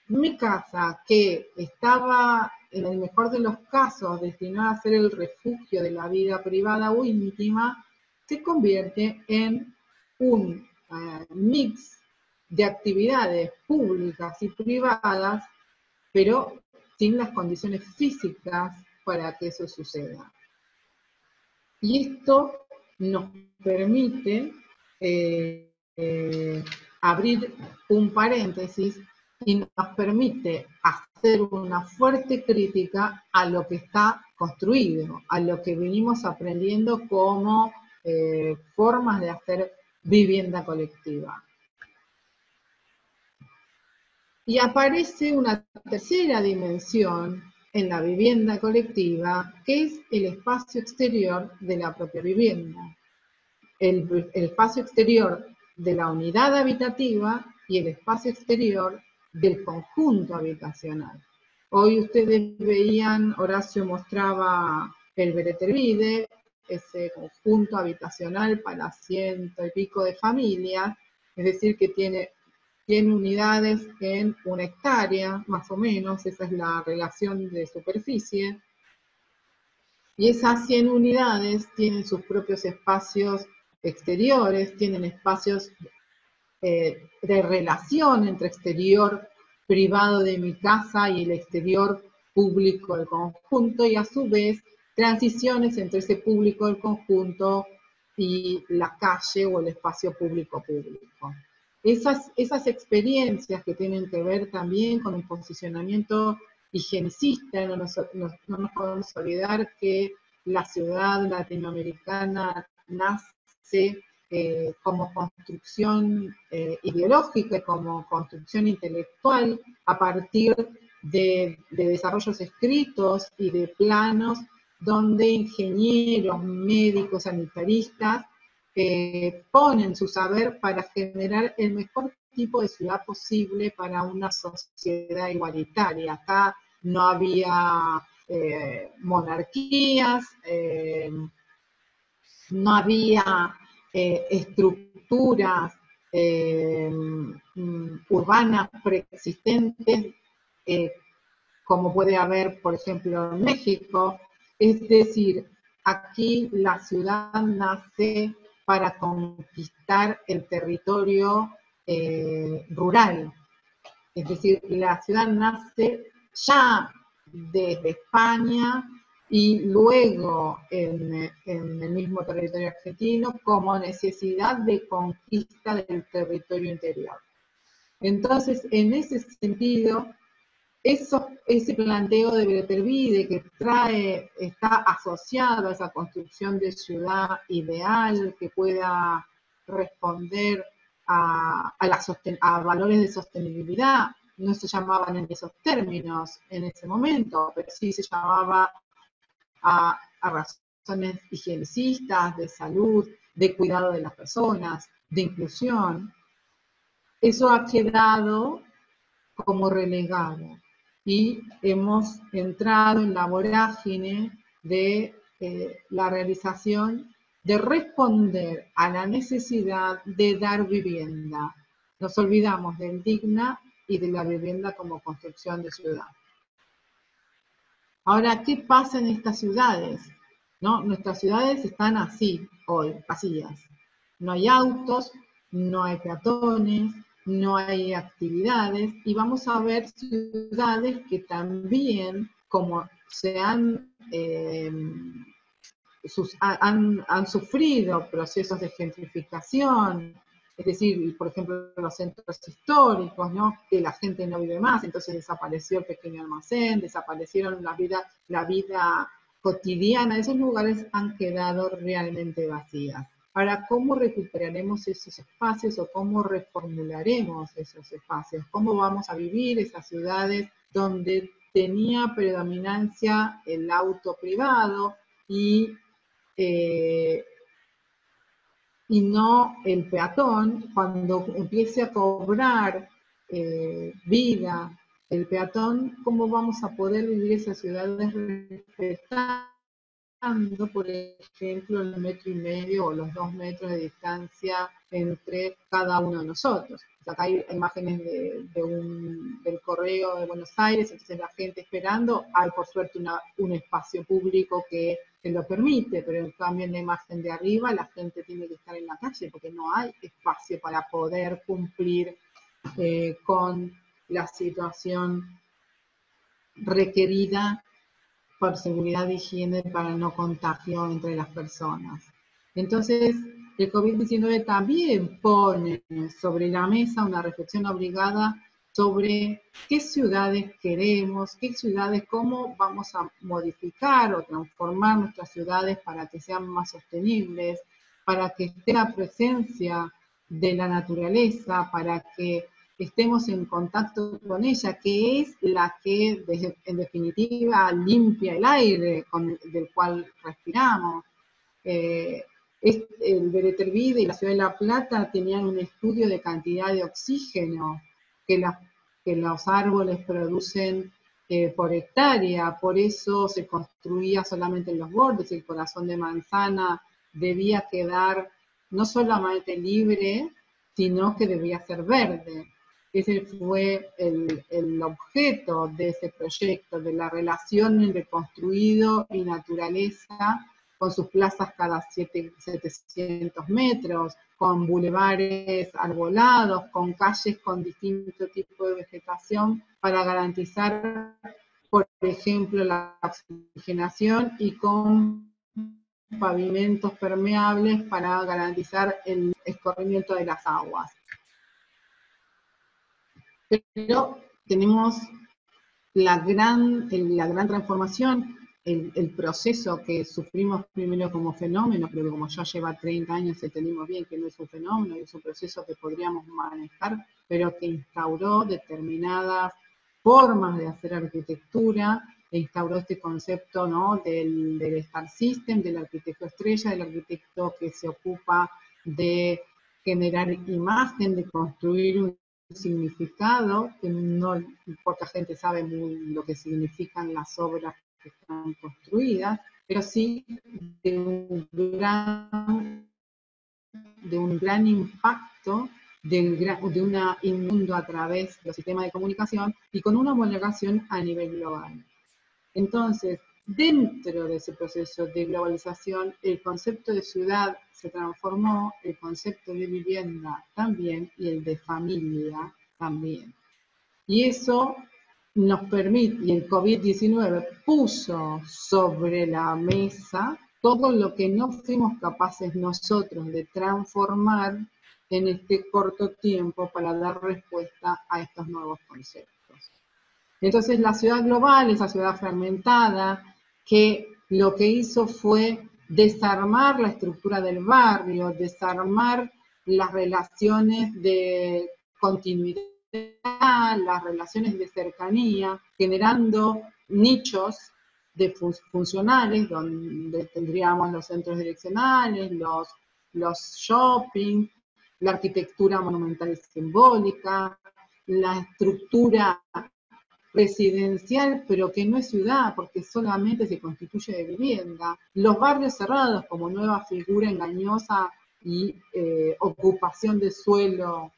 mi casa que estaba, en el mejor de los casos, destinada a ser el refugio de la vida privada o íntima, se convierte en un mix de actividades públicas y privadas, pero sin las condiciones físicas para que eso suceda. Y esto nos permite abrir un paréntesis y nos permite hacer una fuerte crítica a lo que está construido, a lo que venimos aprendiendo como formas de hacer vivienda colectiva. Y aparece una tercera dimensión en la vivienda colectiva, que es el espacio exterior de la propia vivienda. El espacio exterior de la unidad habitativa y el espacio exterior del conjunto habitacional. Hoy ustedes veían, Horacio mostraba el Beretervide, ese conjunto habitacional para 100 y pico de familias, es decir, que tiene unidades en 1 hectárea, más o menos, esa es la relación de superficie, y esas 100 unidades tienen sus propios espacios exteriores, tienen espacios de relación entre exterior privado de mi casa y el exterior público del conjunto, y a su vez transiciones entre ese público del conjunto y la calle o el espacio público. Esas experiencias que tienen que ver también con un posicionamiento higienicista, no nos podemos olvidar que la ciudad latinoamericana nace como construcción ideológica, como construcción intelectual, a partir de desarrollos escritos y de planos donde ingenieros, médicos, sanitaristas ponen su saber para generar el mejor tipo de ciudad posible para una sociedad igualitaria. Acá no había monarquías, no había estructuras urbanas preexistentes, como puede haber, por ejemplo, en México. Es decir, aquí la ciudad nace para conquistar el territorio rural. Es decir, la ciudad nace ya desde España y luego en el mismo territorio argentino como necesidad de conquista del territorio interior. Entonces, en ese sentido, ese planteo de Beretervide que está asociado a esa construcción de ciudad ideal que pueda responder a valores de sostenibilidad, no se llamaban en esos términos en ese momento, pero sí se llamaba a razones higienicistas, de salud, de cuidado de las personas, de inclusión. Eso ha quedado como relegado y hemos entrado en la vorágine de la realización, de responder a la necesidad de dar vivienda. Nos olvidamos del digna y de la vivienda como construcción de ciudad. Ahora, ¿qué pasa en estas ciudades? ¿No? Nuestras ciudades están así hoy, vacías. No hay autos, no hay peatones, no hay actividades, y vamos a ver ciudades que también, como se han sufrido procesos de gentrificación, es decir, por ejemplo, los centros históricos, ¿no? Que la gente no vive más, entonces desapareció el pequeño almacén, desaparecieron la vida cotidiana, esos lugares han quedado realmente vacías. Ahora, ¿cómo recuperaremos esos espacios o cómo reformularemos esos espacios? ¿Cómo vamos a vivir esas ciudades donde tenía predominancia el auto privado y no el peatón? Cuando empiece a cobrar vida el peatón, ¿cómo vamos a poder vivir esas ciudades respetando, por ejemplo, el 1,5 metros o los 2 metros de distancia entre cada uno de nosotros? Acá hay imágenes del correo de Buenos Aires, entonces la gente esperando, hay por suerte un espacio público que lo permite, pero en cambio en la imagen de arriba la gente tiene que estar en la calle porque no hay espacio para poder cumplir con la situación requerida por seguridad de higiene para no contagio entre las personas. Entonces, el COVID-19 también pone sobre la mesa una reflexión obligada sobre qué ciudades queremos, qué ciudades, cómo vamos a modificar o transformar nuestras ciudades para que sean más sostenibles, para que esté la presencia de la naturaleza, para que estemos en contacto con ella, que es la que en definitiva limpia el aire del cual respiramos. El Beretervide y la ciudad de La Plata tenían un estudio de cantidad de oxígeno que los árboles producen por hectárea, por eso se construía solamente en los bordes, el corazón de manzana debía quedar no solamente libre, sino que debía ser verde. Ese fue el objeto de ese proyecto, de la relación entre construido y naturaleza, con sus plazas cada 700 metros, con bulevares arbolados, con calles con distinto tipo de vegetación para garantizar, por ejemplo, la oxigenación y con pavimentos permeables para garantizar el escurrimiento de las aguas. Pero tenemos la gran transformación, el proceso que sufrimos primero como fenómeno, pero como ya lleva 30 años entendimos bien que no es un fenómeno, es un proceso que podríamos manejar, pero que instauró determinadas formas de hacer arquitectura, e instauró este concepto, ¿no?, del Star System, del arquitecto estrella, del arquitecto que se ocupa de generar imagen, de construir un significado, que no poca gente sabe muy lo que significan las obras que están construidas, pero sí de un gran impacto, de un mundo a través de los sistemas de comunicación y con una homologación a nivel global. Entonces, dentro de ese proceso de globalización, el concepto de ciudad se transformó, el concepto de vivienda también, y el de familia también. Y eso nos permite, y el COVID-19 puso sobre la mesa todo lo que no fuimos capaces nosotros de transformar en este corto tiempo para dar respuesta a estos nuevos conceptos. Entonces la ciudad global, esa ciudad fragmentada, que lo que hizo fue desarmar la estructura del barrio, desarmar las relaciones de continuidad, las relaciones de cercanía, generando nichos funcionales, donde tendríamos los centros direccionales, los shopping, la arquitectura monumental y simbólica, la estructura residencial, pero que no es ciudad, porque solamente se constituye de vivienda. Los barrios cerrados como nueva figura engañosa y ocupación de suelo,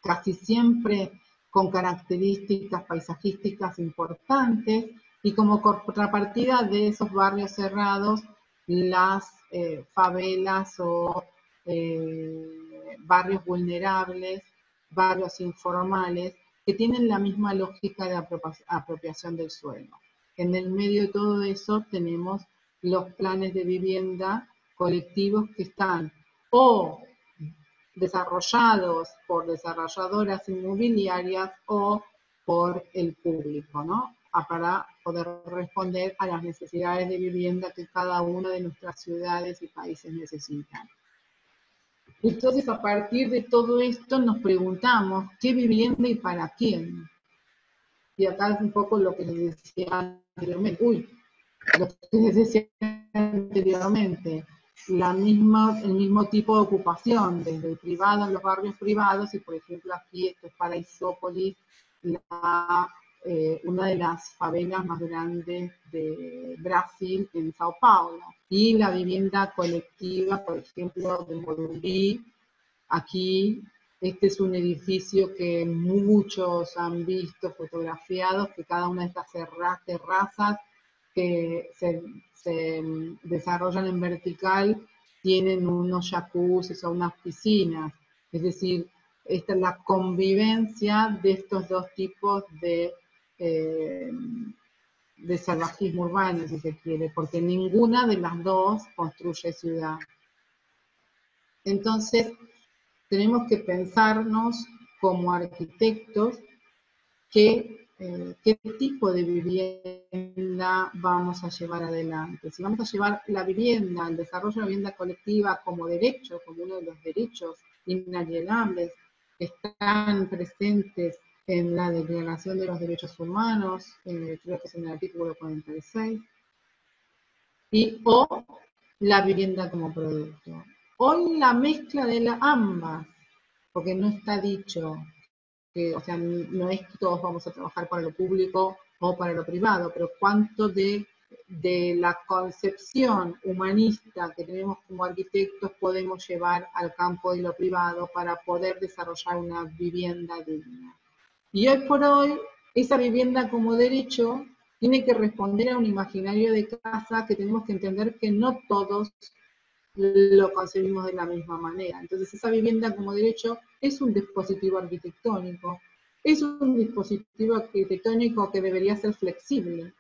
casi siempre con características paisajísticas importantes, y como contrapartida de esos barrios cerrados, las favelas o barrios vulnerables, barrios informales, que tienen la misma lógica de apropiación del suelo. En el medio de todo eso tenemos los planes de vivienda colectivos que están o desarrollados por desarrolladoras inmobiliarias o por el público, ¿no? Para poder responder a las necesidades de vivienda que cada una de nuestras ciudades y países necesitan. Entonces, a partir de todo esto nos preguntamos, ¿qué vivienda y para quién? Y acá es un poco lo que les decía anteriormente. El mismo tipo de ocupación, desde el privado en los barrios privados, y por ejemplo aquí esto es Paraisópolis, una de las favelas más grandes de Brasil, en Sao Paulo. Y la vivienda colectiva, por ejemplo, de Morumbi, aquí, este es un edificio que muchos han visto fotografiados, que cada una de estas terrazas que se desarrollan en vertical tienen unos jacuzzis o unas piscinas. Es decir, esta es la convivencia de estos dos tipos de de salvajismo urbano, si se quiere, porque ninguna de las dos construye ciudad. Entonces, tenemos que pensarnos como arquitectos qué tipo de vivienda vamos a llevar adelante. Si vamos a llevar la vivienda, el desarrollo de la vivienda colectiva como derecho, como uno de los derechos inalienables que están presentes en la Declaración de los Derechos Humanos, creo que es en el artículo 46, o la vivienda como producto. Hoy la mezcla de ambas, porque no está dicho que, o sea, no es que todos vamos a trabajar para lo público o para lo privado, pero cuánto de la concepción humanista que tenemos como arquitectos podemos llevar al campo de lo privado para poder desarrollar una vivienda digna. Y hoy por hoy, esa vivienda como derecho tiene que responder a un imaginario de casa que tenemos que entender que no todos lo concebimos de la misma manera. Entonces, esa vivienda como derecho es un dispositivo arquitectónico. Es un dispositivo arquitectónico que debería ser flexible,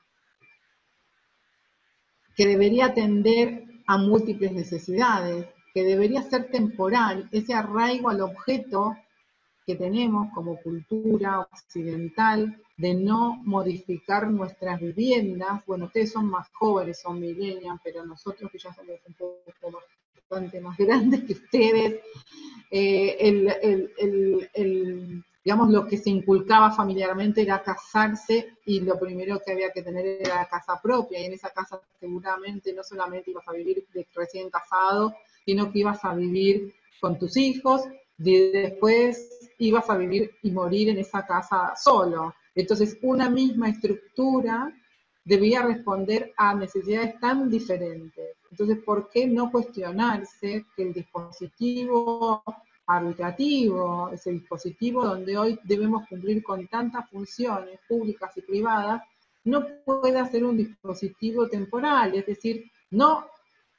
que debería atender a múltiples necesidades, que debería ser temporal, ese arraigo al objeto que tenemos como cultura occidental de no modificar nuestras viviendas. Bueno, ustedes son más jóvenes, son millennials, pero nosotros que ya somos un poco bastante más grandes que ustedes, digamos, lo que se inculcaba familiarmente era casarse y lo primero que había que tener era la casa propia, y en esa casa seguramente no solamente ibas a vivir de recién casado, sino que ibas a vivir con tus hijos, y después ibas a vivir y morir en esa casa solo. Entonces, una misma estructura debía responder a necesidades tan diferentes. Entonces, ¿por qué no cuestionarse que el dispositivo habitativo, ese dispositivo donde hoy debemos cumplir con tantas funciones públicas y privadas, no pueda ser un dispositivo temporal? Es decir, no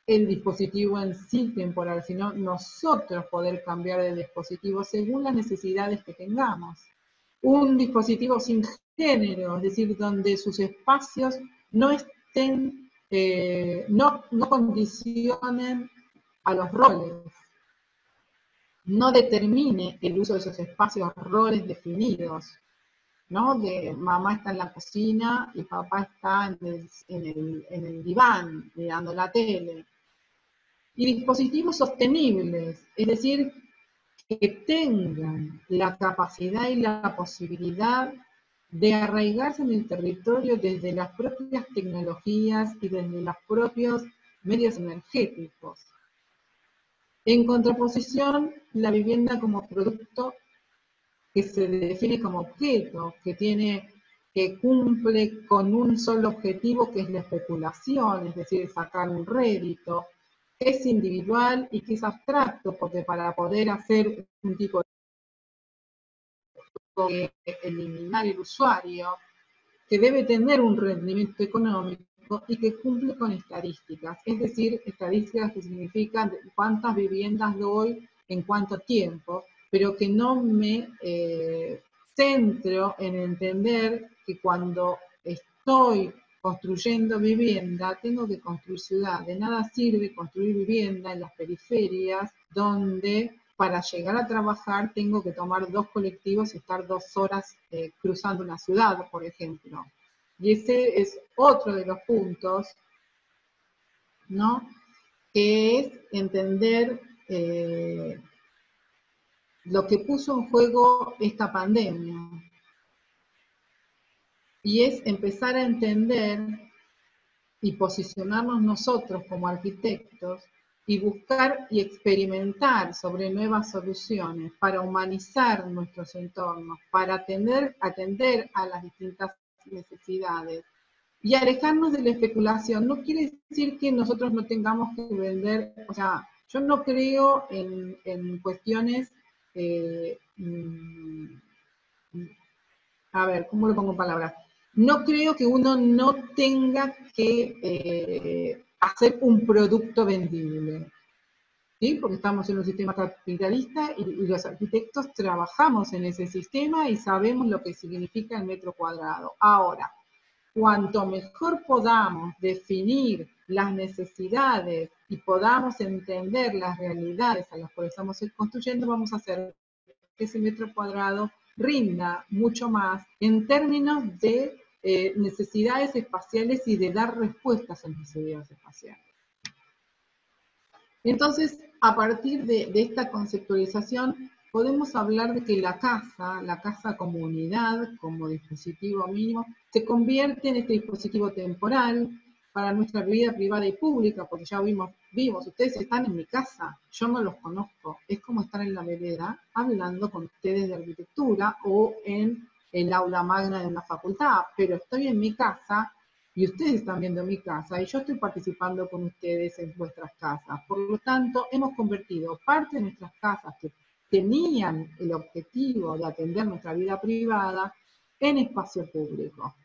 el dispositivo en sí temporal, sino nosotros poder cambiar de dispositivo según las necesidades que tengamos. Un dispositivo sin género, es decir, donde sus espacios no estén, no condicionen a los roles, no determine el uso de esos espacios, roles definidos, ¿no? De mamá está en la cocina y papá está en el diván mirando la tele. Y dispositivos sostenibles, es decir, que tengan la capacidad y la posibilidad de arraigarse en el territorio desde las propias tecnologías y desde los propios medios energéticos. En contraposición, la vivienda como producto que se define como objeto, que cumple con un solo objetivo, que es la especulación, es decir, sacar un rédito, es individual y que es abstracto, porque para poder hacer un tipo de eliminar el usuario, que debe tener un rendimiento económico y que cumple con estadísticas, es decir, estadísticas que significan cuántas viviendas doy en cuánto tiempo, pero que no me centro en entender que cuando estoy construyendo vivienda, tengo que construir ciudad. De nada sirve construir vivienda en las periferias, donde para llegar a trabajar tengo que tomar 2 colectivos y estar 2 horas cruzando una ciudad, por ejemplo. Y ese es otro de los puntos, ¿no? Que es entender lo que puso en juego esta pandemia. Y es empezar a entender y posicionarnos nosotros como arquitectos y buscar y experimentar sobre nuevas soluciones para humanizar nuestros entornos, para atender a las distintas necesidades y alejarnos de la especulación. No quiere decir que nosotros no tengamos que vender, o sea, yo no creo en cuestiones, a ver, ¿cómo lo pongo en palabras? No creo que uno no tenga que hacer un producto vendible, ¿sí? Porque estamos en un sistema capitalista y los arquitectos trabajamos en ese sistema y sabemos lo que significa el metro cuadrado. Ahora, cuanto mejor podamos definir las necesidades y podamos entender las realidades a las cuales estamos construyendo, vamos a hacer que ese metro cuadrado rinda mucho más en términos de necesidades espaciales y de dar respuestas a necesidades espaciales. Entonces, a partir de esta conceptualización, podemos hablar de que la casa como unidad, como dispositivo mínimo, se convierte en este dispositivo temporal para nuestra vida privada y pública, porque ya vimos, ustedes están en mi casa, yo no los conozco, es como estar en la vereda hablando con ustedes de arquitectura o en el aula magna de una facultad, pero estoy en mi casa y ustedes están viendo mi casa y yo estoy participando con ustedes en vuestras casas. Por lo tanto, hemos convertido parte de nuestras casas que tenían el objetivo de atender nuestra vida privada en espacio público.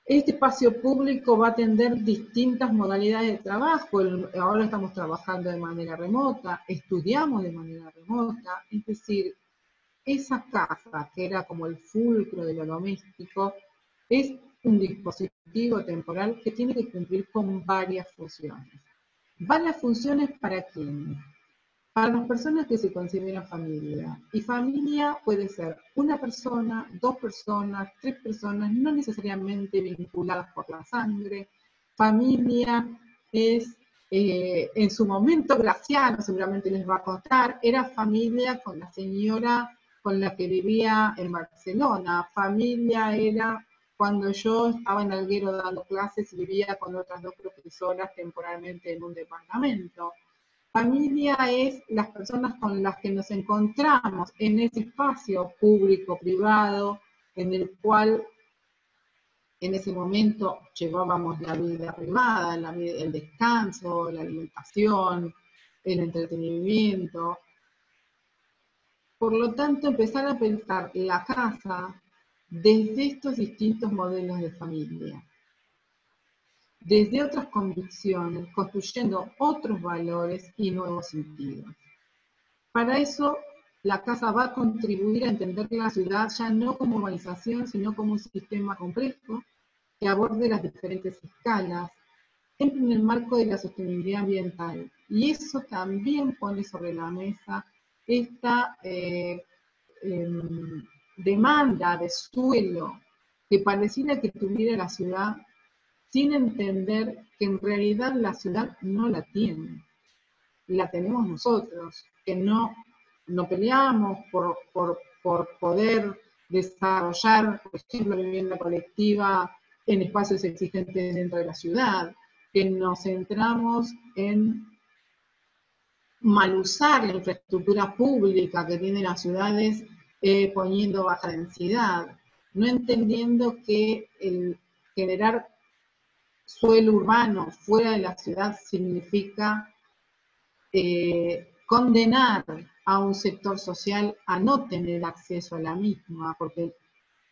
Este espacio público va a atender distintas modalidades de trabajo. Ahora estamos trabajando de manera remota, estudiamos de manera remota, es decir, esa casa que era como el fulcro de lo doméstico es un dispositivo temporal que tiene que cumplir con varias funciones. ¿Varias funciones para quién? Para las personas que se consideran familia. Y familia puede ser una persona, 2 personas, 3 personas, no necesariamente vinculadas por la sangre. Familia es, en su momento, Graciano seguramente les va a contar, era familia con la señora con la que vivía en Barcelona. Familia era cuando yo estaba en Alguero dando clases y vivía con otras 2 profesoras temporalmente en un departamento. Familia es las personas con las que nos encontramos en ese espacio público, privado, en el cual en ese momento llevábamos la vida privada, el descanso, la alimentación, el entretenimiento. Por lo tanto, empezar a pensar la casa desde estos distintos modelos de familia, desde otras convicciones, construyendo otros valores y nuevos sentidos. Para eso, la casa va a contribuir a entender la ciudad ya no como urbanización, sino como un sistema complejo que aborde las diferentes escalas, siempre en el marco de la sostenibilidad ambiental. Y eso también pone sobre la mesa esta demanda de suelo que pareciera que tuviera la ciudad, sin entender que en realidad la ciudad no la tiene, la tenemos nosotros, que no peleamos por poder desarrollar, por ejemplo, la vivienda colectiva en espacios existentes dentro de la ciudad, que nos centramos en mal usar la infraestructura pública que tienen las ciudades poniendo baja densidad, no entendiendo que el generar suelo urbano fuera de la ciudad significa condenar a un sector social a no tener acceso a la misma, porque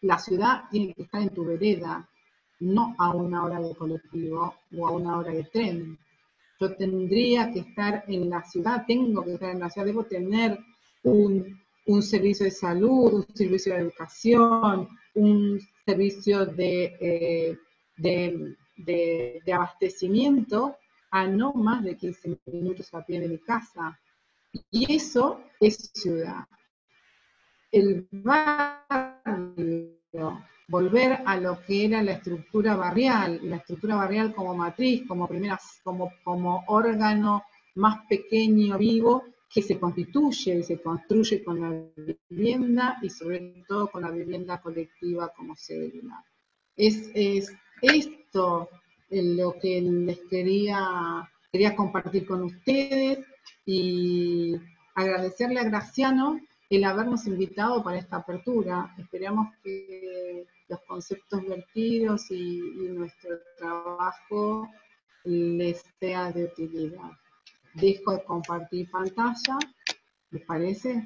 la ciudad tiene que estar en tu vereda, no a una hora de colectivo o a una hora de tren. Yo tendría que estar en la ciudad, tengo que estar en la ciudad, debo tener un servicio de salud, un servicio de educación, un servicio de abastecimiento a no más de 15 minutos a pie de mi casa. Y eso es ciudad. El barrio, volver a lo que era la estructura barrial como matriz, como órgano más pequeño, vivo, que se constituye y se construye con la vivienda y sobre todo con la vivienda colectiva como célula. Es esto lo que les quería compartir con ustedes y agradecerle a Graciano el habernos invitado para esta apertura. Esperamos que los conceptos vertidos y nuestro trabajo les sea de utilidad. Dejo de compartir pantalla, ¿les parece?